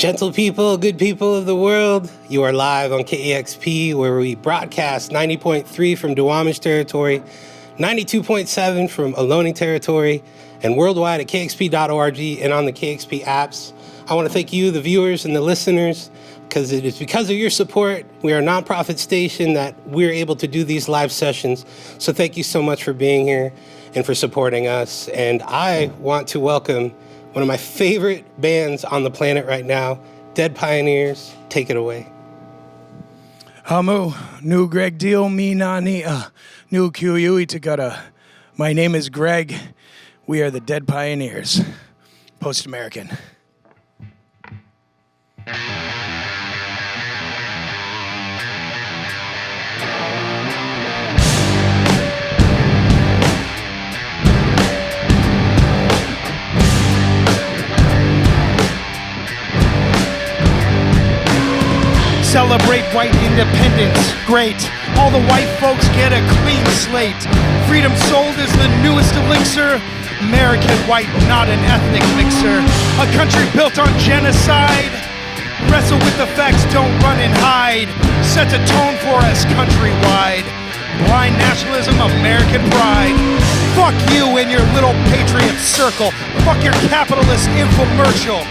Gentle people, good people of the world, you are live on KEXP, where we broadcast 90.3 from Duwamish territory, 92.7 from Ohlone territory, and worldwide at KEXP.org and on the KEXP apps. I want to thank you, the viewers and the listeners, because it is because of your support. We are a nonprofit station that we're able to do these live sessions. So thank you so much for being here and for supporting us. And I want to welcome one of my favorite bands on the planet right now, Dead Pioneers. Take it away. Hamu, nu Gregg deal me nani, nu Q tagara. My name is Gregg. We are the Dead Pioneers. Post-American. Celebrate white independence, great. All the white folks get a clean slate. Freedom sold is the newest elixir. American white, not an ethnic mixer. A country built on genocide. Wrestle with the facts, don't run and hide. Set a tone for us countrywide. Blind nationalism, American pride. Fuck you and your little patriot circle. Fuck your capitalist infomercial.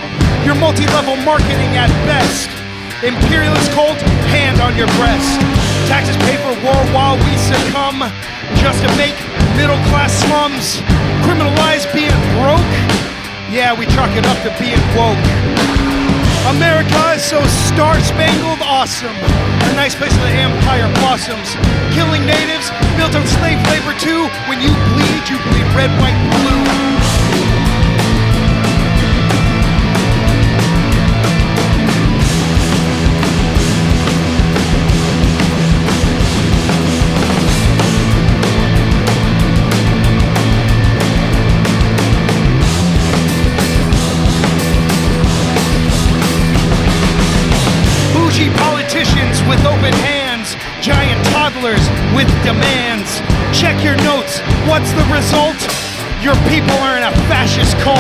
Your multi-level marketing at best. Imperialist cult, hand on your breast. Taxes pay for war while we succumb, just to make middle-class slums criminalize being broke. Yeah, we chalk it up to being woke. America is so star-spangled awesome. A nice place where the empire blossoms. Killing natives, built on slave labor too. When you bleed red, white, blue. Politicians with open hands, giant toddlers with demands. Check your notes, what's the result? Your people are in a fascist cult.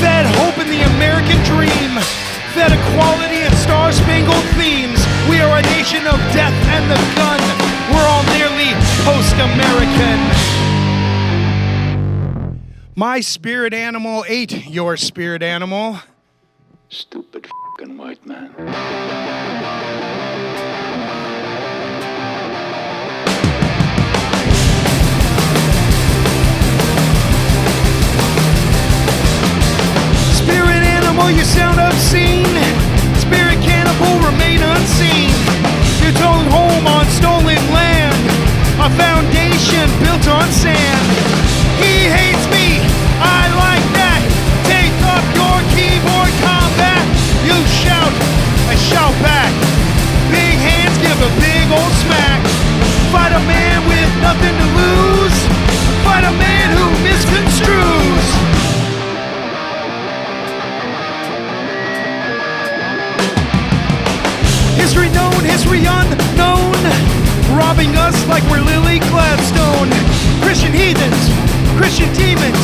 Fed hope in the American dream, fed equality and star-spangled themes. We are a nation of death and the gun. We're all nearly post-American. My spirit animal ate your spirit animal. Stupid f***ing white man. Spirit animal, you sound obscene. Spirit cannibal, remain unseen. Your own home on stolen land. A foundation built on sand. He hates me, I like that. Take up your keyboard combat. You shout, I shout back. Big hands give a big old smack. Fight a man with nothing to lose. Fight a man who misconstrues. History known, history unknown. Robbing us like we're Lily Gladstone. Christian heathens, Christian demons.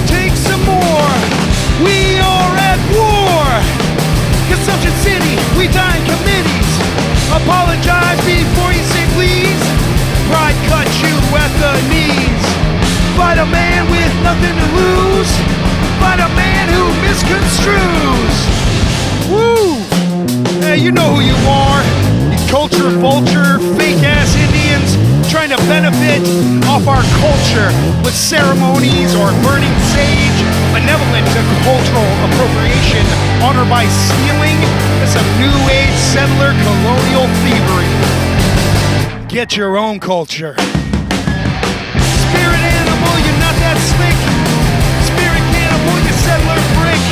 Take some more. We are at war. Consumption City, we die in committees. Apologize before you say please. Pride cut you at the knees. Fight a man with nothing to lose. Fight a man who misconstrues. Woo! Hey, you know who you are. You culture vulture, fake-ass Indians trying to benefit off our culture with ceremonies or burning sage, benevolent to cultural appropriation, honor by stealing. That's some new age settler colonial thievery. Get your own culture. Spirit animal, you're not that slick. Spirit cannibal, you settler brick.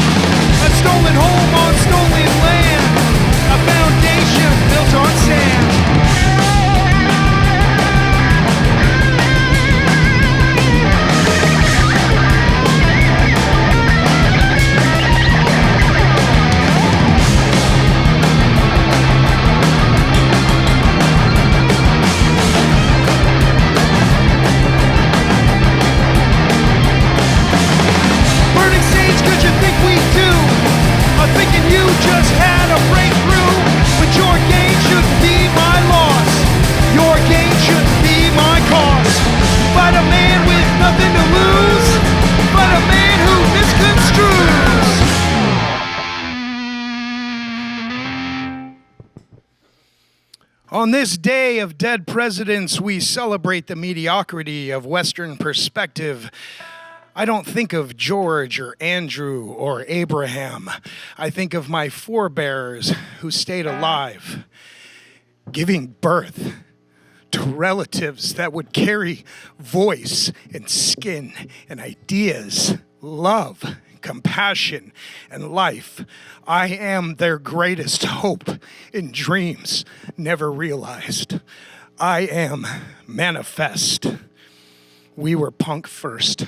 A stolen home on stolen land. A foundation built on sand. just had a breakthrough, but your gain shouldn't be my loss. Your gain shouldn't be my cause. Fight a man with nothing to lose, but a man who misconstrues. On this day of dead presidents, we celebrate the mediocrity of Western perspective. I don't think of George or Andrew or Abraham. I think of my forebears who stayed alive, giving birth to relatives that would carry voice and skin and ideas, love, compassion, and life. I am their greatest hope in dreams never realized. I am manifest. We were punk first.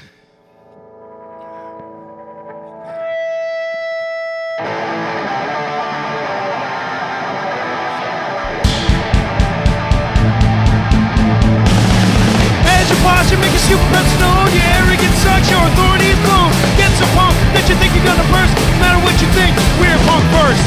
Posture, make you super personal. Your arrogance sucks, your authority is blown. Get so pumped that you think you're gonna burst. No matter what you think, we're punk first.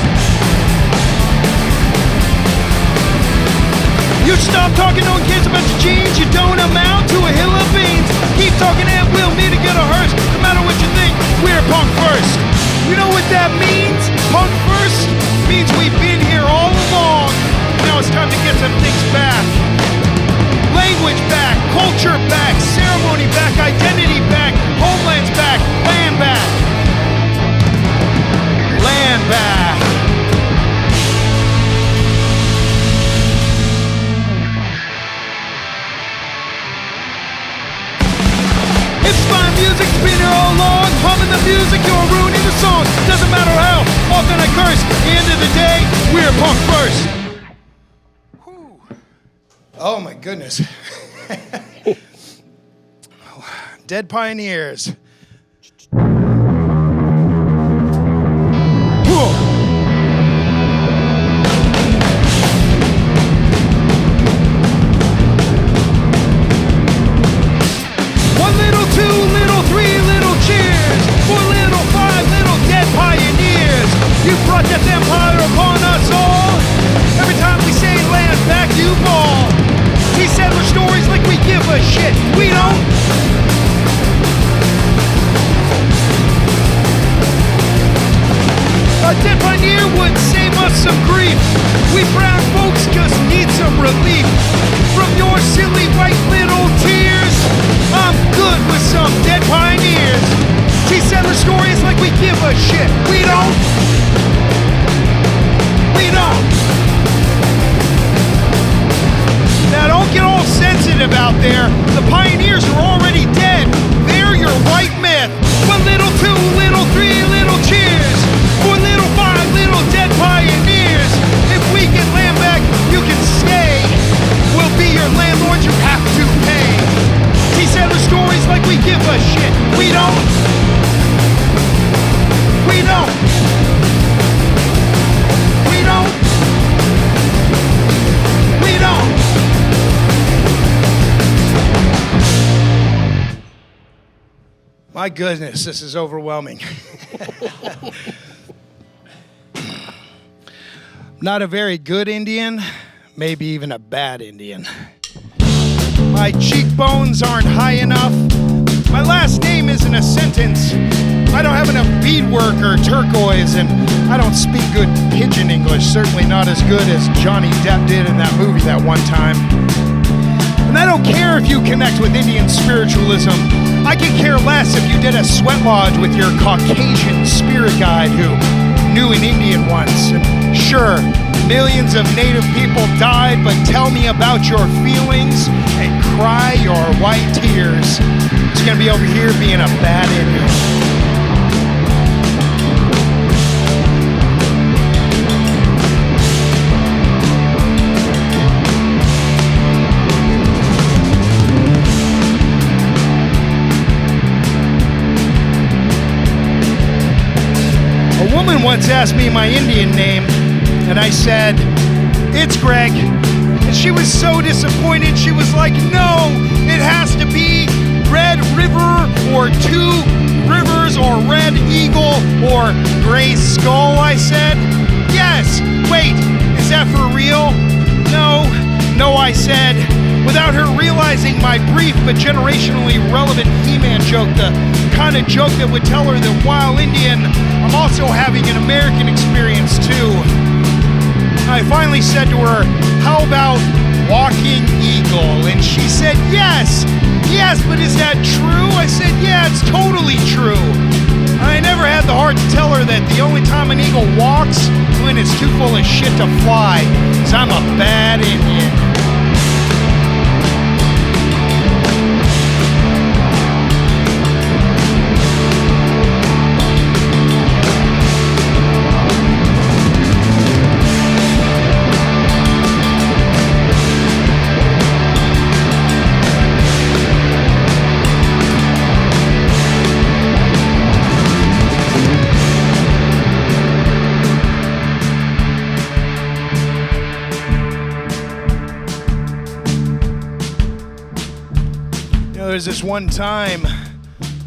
You stop talking, no one cares about your genes. You don't amount to a hill of beans. Keep talking and we'll meet to get a hearse. No matter what you think, we're punk first. You know what that means? Punk first means we've been here all along. Now it's time to get some things back. Language back, culture back, ceremony back, identity back, homelands back, land back. Land back. It's fine music's been here all along. Humming the music, you're ruining the song. Doesn't matter how often I curse. At the end of the day, we're punk first. Oh my goodness. Dead pioneers. One little, two little, three little cheers. 4 little, 5 little dead pioneers. You brought death empire upon us all. Every time we say land back, you fall. He settler stories like we give a shit. We don't. A dead pioneer would save us some grief. We brown folks just need some relief from your silly white little tears. I'm good with some dead pioneers. He settler stories like we give a shit. We don't. We don't. Now don't get all sensitive out there. The pioneers are already dead. They're your white myth. 1 little, 2 little, 3 little cheers. 4 little, 5 little dead pioneers. If we get land back, you can stay. We'll be your landlords, you have to pay. He said the stories like we give a shit. We don't. We don't. We don't. We don't. My goodness, this is overwhelming. Not a very good Indian, maybe even a bad Indian. My cheekbones aren't high enough. My last name isn't a sentence. I don't have enough beadwork or turquoise, and I don't speak good pidgin English, certainly not as good as Johnny Depp did in that movie that one time. And I don't care if you connect with Indian spiritualism. I could care less if you did a sweat lodge with your Caucasian spirit guide who knew an Indian once. And sure, millions of native people died, but tell me about your feelings and cry your white tears. It's gonna be over here being a bad Indian. Once asked me my Indian name, and I said, "It's Gregg." And she was so disappointed. She was like, "No, it has to be Red River or 2 Rivers or Red Eagle or gray skull, I said. Yes. Wait, is that for real? No, I said, without her realizing my brief but generationally relevant He-Man joke, the kind of joke that would tell her that while Indian, I'm also having an American experience too. I finally said to her, how about walking eagle? And she said, yes, but is that true? I said, yeah, it's totally true. I never had the heart to tell her that the only time an eagle walks is when it's too full of shit to fly, 'cause I'm a bad Indian. There's this one time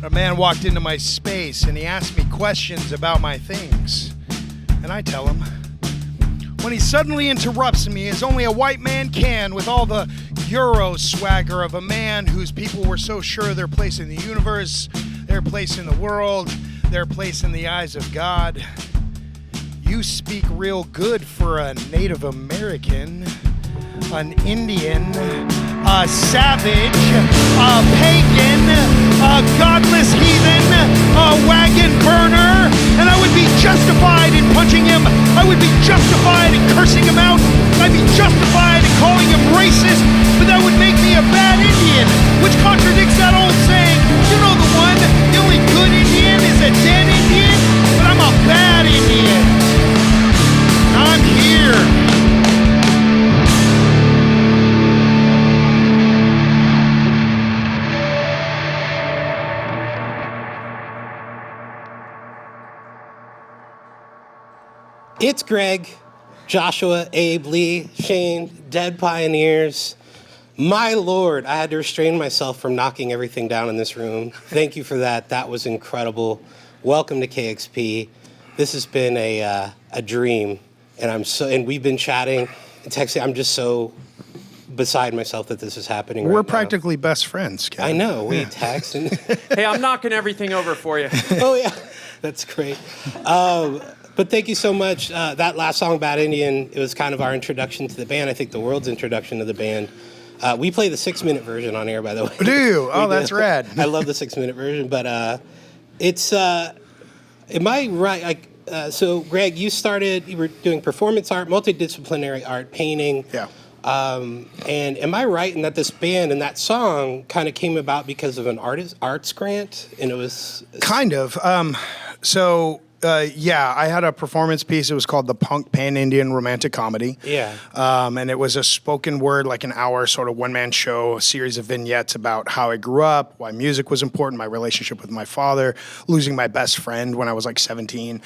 a man walked into my space and he asked me questions about my things. And I tell him. When he suddenly interrupts me, as only a white man can, with all the Euro swagger of a man whose people were so sure of their place in the universe, their place in the world, their place in the eyes of God. You speak real good for a Native American, an Indian, a savage, a pagan, a godless heathen, a wagon burner, and I would be justified in punching him. I would be justified in cursing him out. I'd be justified in calling him racist, but that would make me a bad Indian, which contradicts that old saying, you know the one, the only good Indian is a dead Indian, but I'm a bad Indian. I'm here. It's Gregg, Joshua, Abe, Lee, Shane, Dead Pioneers. My Lord, I had to restrain myself from knocking everything down in this room. Thank you for that. That was incredible. Welcome to KEXP. This has been a dream, and we've been chatting and texting. I'm just so beside myself that this is happening right now. We're practically best friends, Kevin. I know. We text. And Hey, I'm knocking everything over for you. Oh, yeah. That's great. But thank you so much. That last song, Bad Indian, it was kind of our introduction to the band. I think the world's introduction to the band. We play the 6-minute version on air, by the way. Do you? Oh, that's rad. I love the 6-minute version, but it's, am I right? So, Gregg, you were doing performance art, multidisciplinary art, painting. Yeah. And am I right in that this band and that song kind of came about because of an arts grant? And it was... Kind of. Yeah, I had a performance piece. It was called the Punk Pan-Indian Romantic Comedy. Yeah. And it was a spoken word, like an hour sort of one-man show, a series of vignettes about how I grew up, why music was important, my relationship with my father, losing my best friend when I was like 17.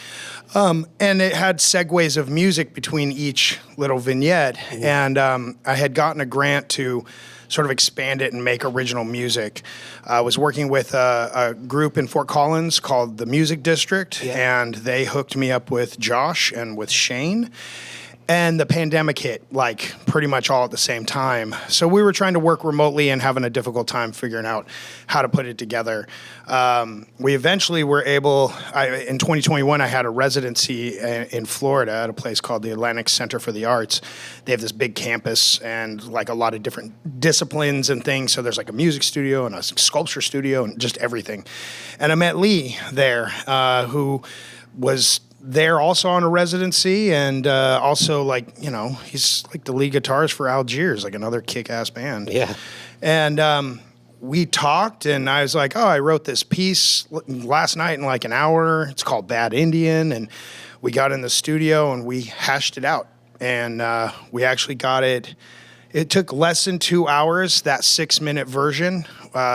And it had segues of music between each little vignette. Mm-hmm. And I had gotten a grant to sort of expand it and make original music. I was working with a group in Fort Collins called the Music District, and they hooked me up with Josh and with Shane. And the pandemic hit, like, pretty much all at the same time. So we were trying to work remotely and having a difficult time figuring out how to put it together. We eventually were able, in 2021, I had a residency in Florida at a place called the Atlantic Center for the Arts. They have this big campus and, like, a lot of different disciplines and things. So there's, like, a music studio and a sculpture studio and just everything. And I met Lee there, who was there also on a residency, and also, like, you know, he's like the lead guitarist for Algiers, like another kick-ass band. Yeah. And we talked, and I was like, oh, I wrote this piece last night in like an hour. It's called Bad Indian, and we got in the studio and we hashed it out, and we actually got it. It took less than 2 hours. That 6-minute version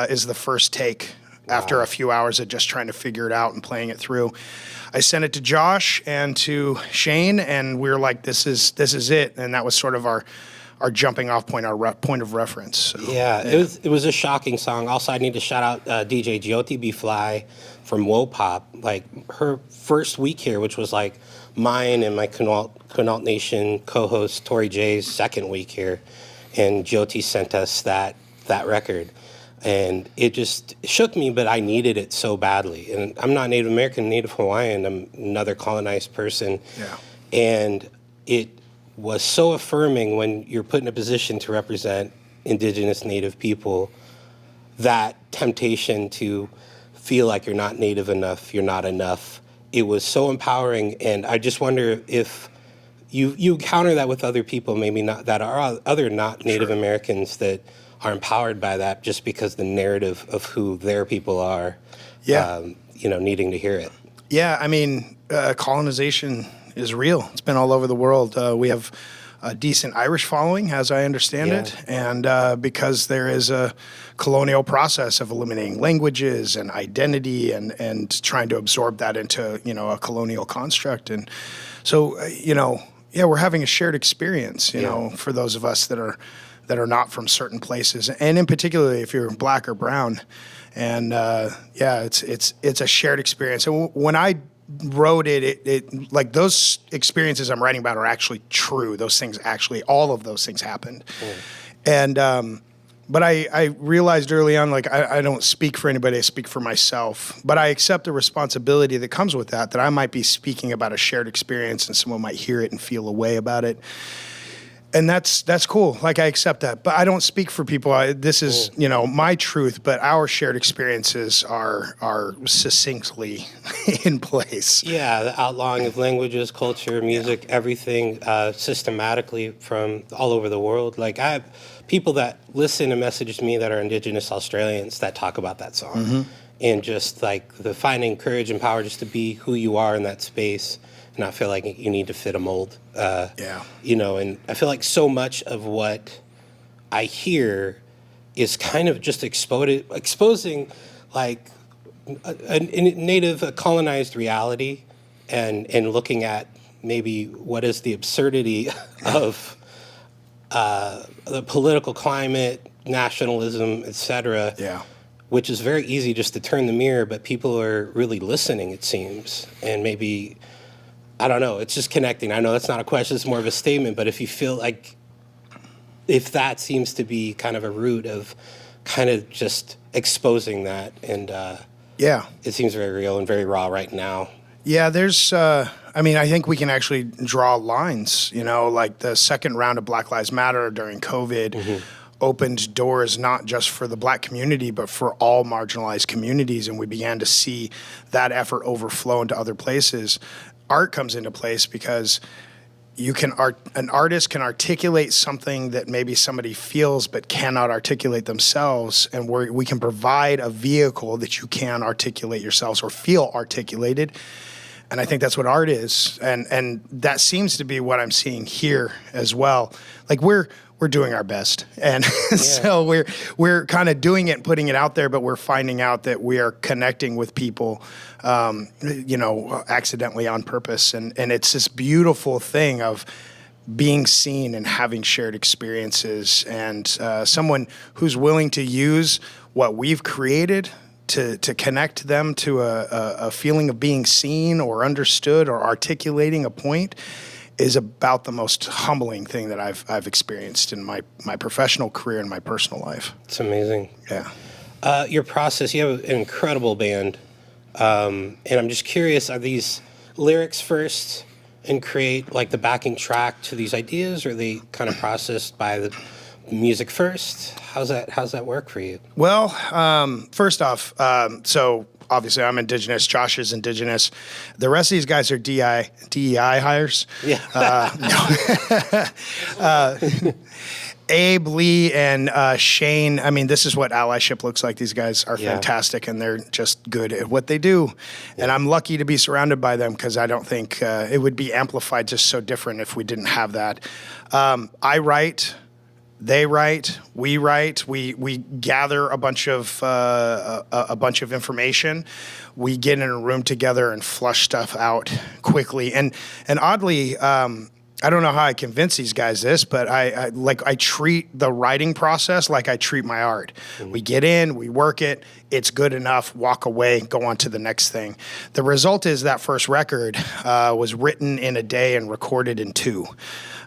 is the first take. Wow. After a few hours of just trying to figure it out and playing it through. I sent it to Josh and to Shane, and we were like, this is it. And that was sort of our jumping off point, our point of reference. So, yeah, it was a shocking song. Also, I need to shout out DJ Jyoti B. Fly from Wopop. Like her first week here, which was like mine and my Quinault Nation co-host Tori J's second week here, and Jyoti sent us that record. And it just shook me, but I needed it so badly. And I'm not Native American, Native Hawaiian. I'm another colonized person. Yeah. And it was so affirming when you're put in a position to represent Indigenous Native people, that temptation to feel like you're not Native enough, you're not enough. It was so empowering. And I just wonder if you encounter that with other people, maybe not, that are other not Native Americans that are empowered by that just because the narrative of who their people are, needing to hear it. Yeah, I mean, colonization is real. It's been all over the world. We have a decent Irish following, as I understand it, and because there is a colonial process of eliminating languages and identity and trying to absorb that into, a colonial construct. And so, we're having a shared experience, for those of us that are not from certain places, and in particular if you're black or brown, and it's a shared experience. And when I wrote it like those experiences I'm writing about are actually true. Those things all of those things happened, and but I realized early on, like I don't speak for anybody, I speak for myself, but I accept the responsibility that comes with that I might be speaking about a shared experience and someone might hear it and feel a way about it. And that's cool. Like, I accept that. But I don't speak for people. This is, my truth, but our shared experiences are succinctly in place. Yeah, the outlawing of languages, culture, music, everything systematically from all over the world. Like, I have people that listen and message me that are Indigenous Australians that talk about that song. And just, like, the finding courage and power just to be who you are in that space. Not feel like you need to fit a mold. And I feel like so much of what I hear is kind of just exposing like a native colonized reality and looking at maybe what is the absurdity of the political climate, nationalism, etc. Yeah. Which is very easy just to turn the mirror, but people are really listening, it seems, and maybe... I don't know. It's just connecting. I know that's not a question. It's more of a statement. But if you feel like if that seems to be kind of a root of kind of just exposing that. And it seems very real and very raw right now. Yeah, there's, I think we can actually draw lines, like the second round of Black Lives Matter during COVID opened doors not just for the Black community, but for all marginalized communities. And we began to see that effort overflow into other places. Art comes into place because an artist can articulate something that maybe somebody feels but cannot articulate themselves, and we can provide a vehicle that you can articulate yourselves or feel articulated. And I think that's what art is, and that seems to be what I'm seeing here as well. Like we're doing our best, and so we're kind of doing it and putting it out there, but we're finding out that we are connecting with people, accidentally on purpose, and it's this beautiful thing of being seen and having shared experiences, and someone who's willing to use what we've created to connect them to a feeling of being seen or understood or articulating a point is about the most humbling thing that I've experienced in my professional career and my personal life. It's amazing. Yeah. Your process, you have an incredible band. And I'm just curious, are these lyrics first and create like the backing track to these ideas, or are they kind of processed by the music first? How's that work for you? Well, first off, so obviously I'm Indigenous, Josh is Indigenous. The rest of these guys are DEI hires. Yeah. Abe, Lee, and Shane, this is what allyship looks like. These guys are fantastic, and they're just good at what they do. Yeah. And I'm lucky to be surrounded by them, because I don't think it would be amplified just so different if we didn't have that. I write. They write, we gather a bunch of information. We get in a room together and flush stuff out quickly. And oddly, I don't know how I convince these guys this, but I treat the writing process like I treat my art. Mm-hmm. We get in, we work it, it's good enough, walk away, go on to the next thing. The result is that first record was written in a day and recorded in 2.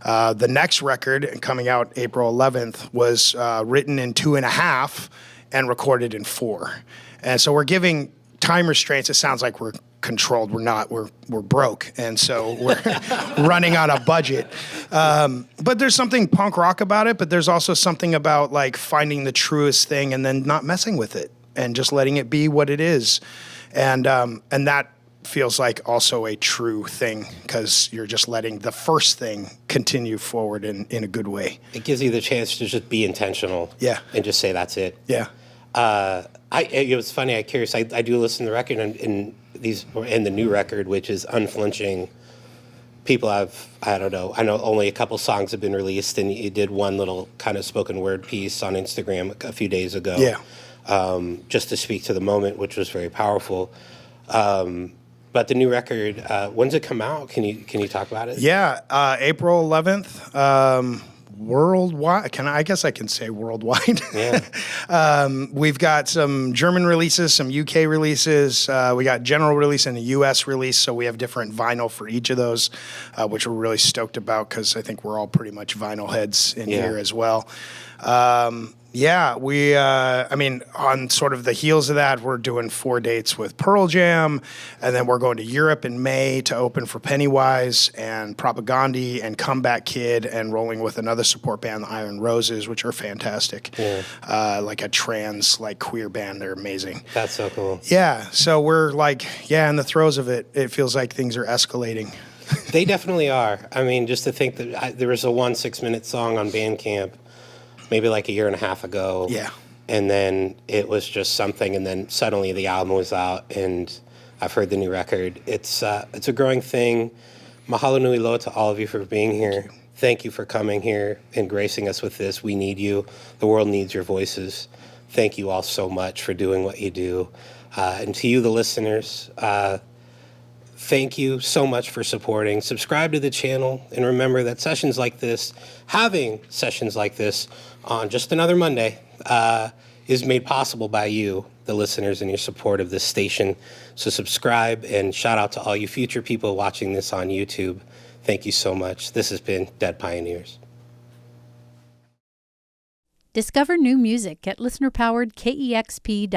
The next record, coming out April 11th, was written in 2.5 and recorded in 4. And so we're giving time restraints. It sounds like we're controlled. We're not. We're broke, and so we're running on a budget. But there's something punk rock about it. But there's also something about like finding the truest thing and then not messing with it and just letting it be what it is, and that feels like also a true thing because you're just letting the first thing continue forward in a good way. It gives you the chance to just be intentional. Yeah. And just say that's it. Yeah. It was funny. I'm curious. I do listen to the record and the new record, which is Unflinching. People have, I don't know. I know only a couple songs have been released, and you did one little kind of spoken word piece on Instagram a few days ago. Yeah. Just to speak to the moment, which was very powerful. But the new record, when's it come out? Can you talk about it? Yeah, April 11th. Worldwide. I guess I can say worldwide. Yeah. We've got some German releases, some UK releases. We got general release and a US release, so we have different vinyl for each of those, which we're really stoked about because I think we're all pretty much vinyl heads in here as well. We, on sort of the heels of that, we're doing 4 dates with Pearl Jam, and then we're going to Europe in May to open for Pennywise and Propagandhi and Comeback Kid and rolling with another support band, the Iron Roses, which are fantastic. Yeah. Like a trans, queer band. They're amazing. That's so cool. Yeah. So we're in the throes of it. It feels like things are escalating. They definitely are. I mean, just to think that there was a 6-minute song on Bandcamp maybe like a year and a half ago. Yeah. And then it was just something, and then suddenly the album was out, and I've heard the new record. It's a growing thing. Mahalo nui loa to all of you for being here. Thank you for coming here and gracing us with this. We need you. The world needs your voices. Thank you all so much for doing what you do. And to you, the listeners, thank you so much for supporting. Subscribe to the channel, and remember that having sessions like this on just another Monday, is made possible by you, the listeners, and your support of this station. So subscribe, and shout out to all you future people watching this on YouTube. Thank you so much. This has been Dead Pioneers. Discover new music at listener-powered KEXP.org.